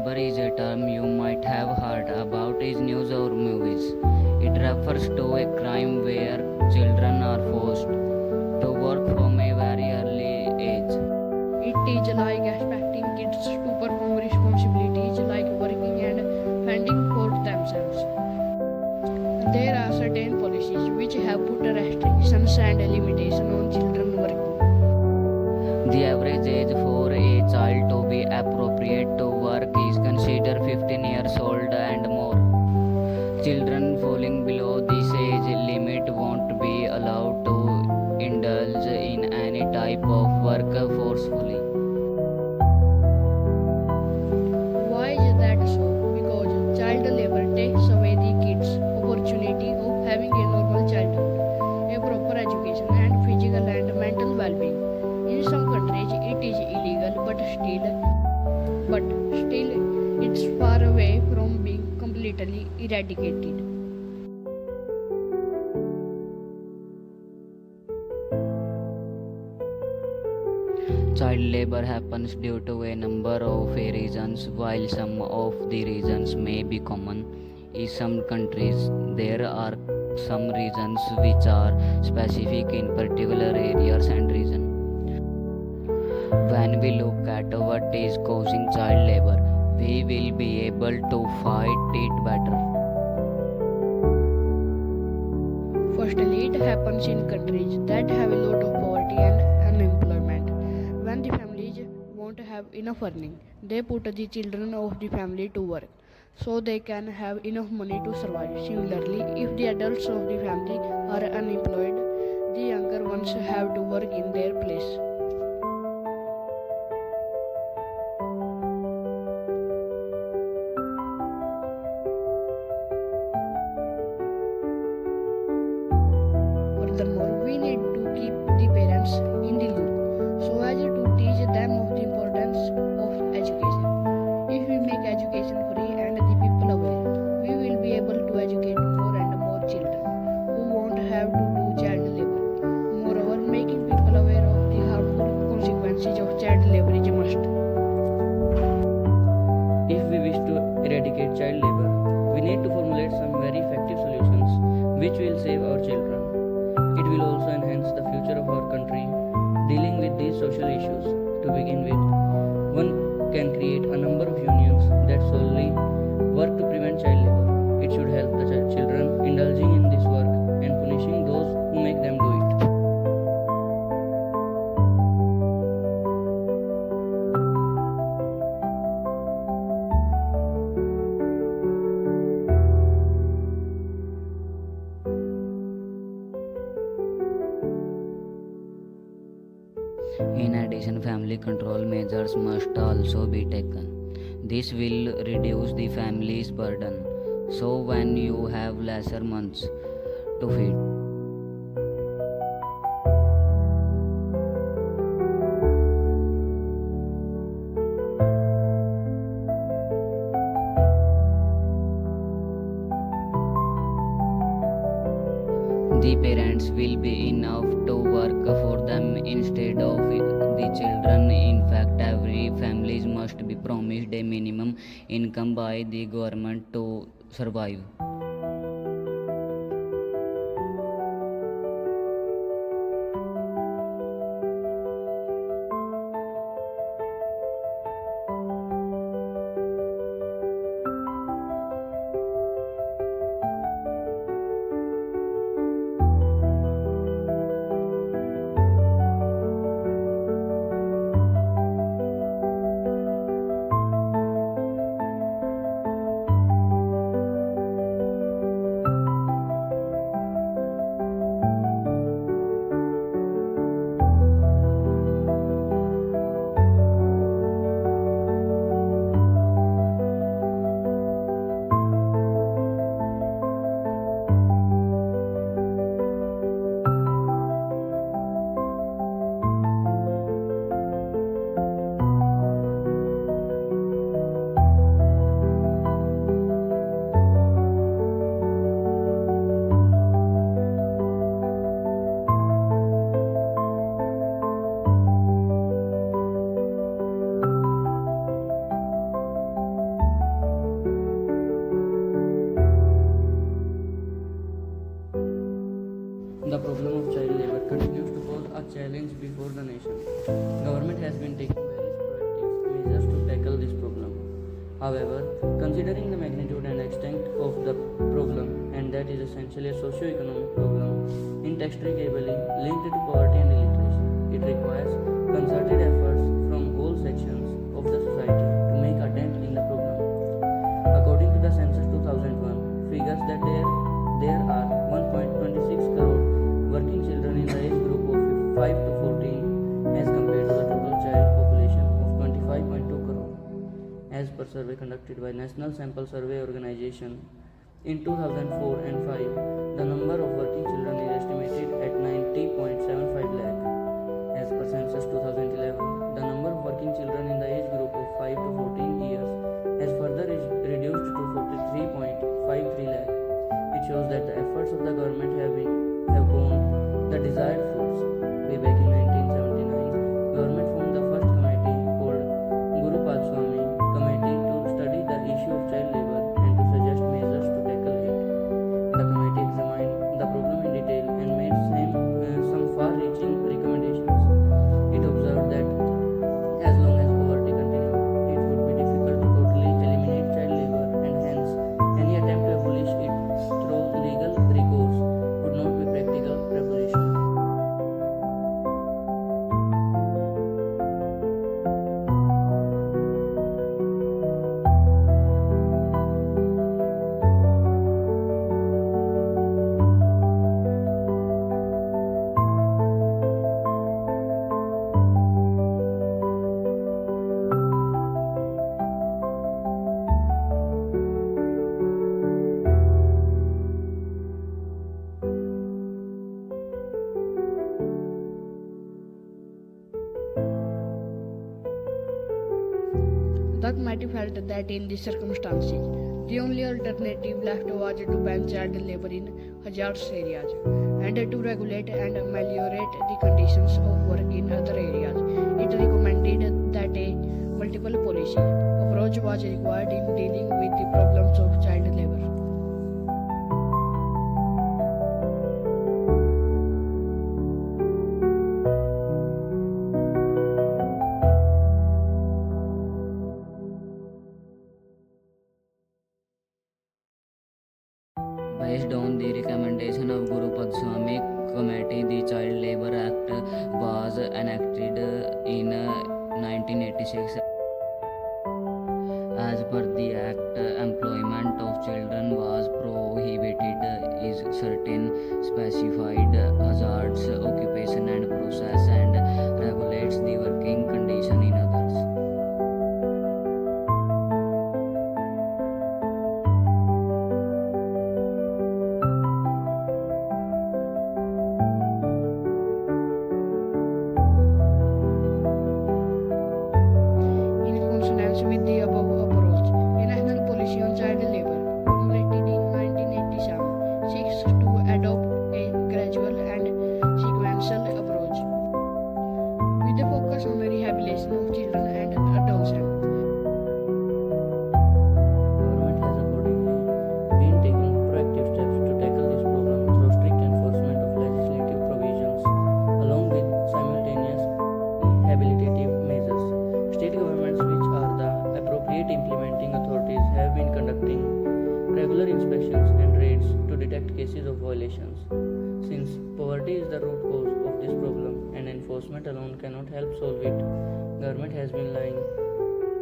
labor is a term you might have heard about in news or movies. It refers to a crime where children are forced to work from a very early age. It is like expecting kids to perform responsibilities like working and fending for themselves. There are certain policies which have put restrictions and limitations on children working. The average age for a child to be appropriate to work is considered 15 years old and more. Children falling below this age limit won't be allowed to indulge in any type of work forcefully. Why is that so? Because child labor takes away the kids' opportunity of having a normal childhood, a proper education, and physical and mental well-being. In some countries, it is illegal, but still, it's far away from being completely eradicated. Child labor happens due to a number of reasons. While some of the reasons may be common in some countries, there are some reasons which are specific in particular areas and regions. When we look at what is causing child labor, we will be able to fight it better. Firstly, it happens in countries that have a lot of poverty and unemployment. When the families won't have enough earning, they put the children of the family to work so they can have enough money to survive. Similarly, if the adults of the family are unemployed, the younger ones have to work in their place. Furthermore, we need to keep the parents in the loop so as to teach them of the importance of education. If we make education free and the people aware, we will be able to educate more and more children who won't have to do child labor. Moreover, making people aware of the harmful consequences of child labor is a must. If we wish to eradicate child labor, we need to formulate some very effective solutions which will save our children. It will also enhance the future of our country. Dealing with these social issues, to begin with, one can create a number of unions that solely work to prevent child labor. It should help the children indulging in this work and punishing those who make them do it. In addition, family control measures must also be taken. This will reduce the family's burden. So, when you have lesser months to feed, the parents will be enough to work for them instead of the children. In fact, every families must be promised a minimum income by the government to survive. the problem of child labor continues to pose a challenge before the nation. Government has been taking various proactive measures to tackle this problem. However, considering the magnitude and extent of the problem, and that is essentially a socio-economic problem inextricably linked to poverty and illiteracy, it requires concerted efforts from all sections of the society to make a dent in the problem. According to the Census 2001, figures that there are 1.26 crore working children in the age group of 5 to 14 as compared to the total child population of 25.2 crore. As per survey conducted by National Sample Survey Organization in 2004 and 5, the number of working children is estimated at 90.75 lakh. As per Census 2011, the number of working children in the age group of 5 to 14 years has further reduced to 43.53 lakh. It shows that the efforts of the government have borne the desired fruits. Way back in 1979, government formed the first committee called Guru Swami Committee to study the issue of child labor and to suggest measures to tackle it. The committee examined the problem in detail and made some far-reaching recommendations. It observed that as long as poverty continued, it would be difficult to totally eliminate child labor, and hence any attempt to abolish it through legal recourse would not be practical proposition. The committee felt that in these circumstances, the only alternative left was to ban child labor in hazardous areas and to regulate and ameliorate the conditions of work in other areas. It recommended that a multiple policy approach was required in dealing with the problems of child labor. Based on the recommendation of Guru Swami Committee, the Child Labor Act was enacted in 1986. As per the Act, employment of children was prohibited is certain specified hazards, occupation and process, and regulates the working condition in others. In consonance with the above approach, a national policy on child labor, formulated in 1987, seeks to adopt a gradual and sequential approach with a focus on the rehabilitation of children and adolescents. Government has accordingly been taking proactive steps to tackle this problem through strict enforcement of legislative provisions along with simultaneous rehabilitative measures. State governments, which are the appropriate implementing authorities, have been conducting regular inspections and raids to detect cases of violations. Since poverty is the root cause of this problem and enforcement alone cannot help solve it, government has been laying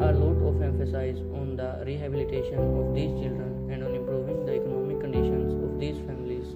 a lot of emphasis on the rehabilitation of these children and on improving the economic conditions of these families.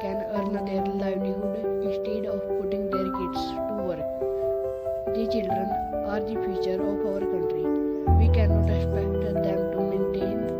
can earn their livelihood instead of putting their kids to work. The children are the future of our country. We cannot expect them to maintain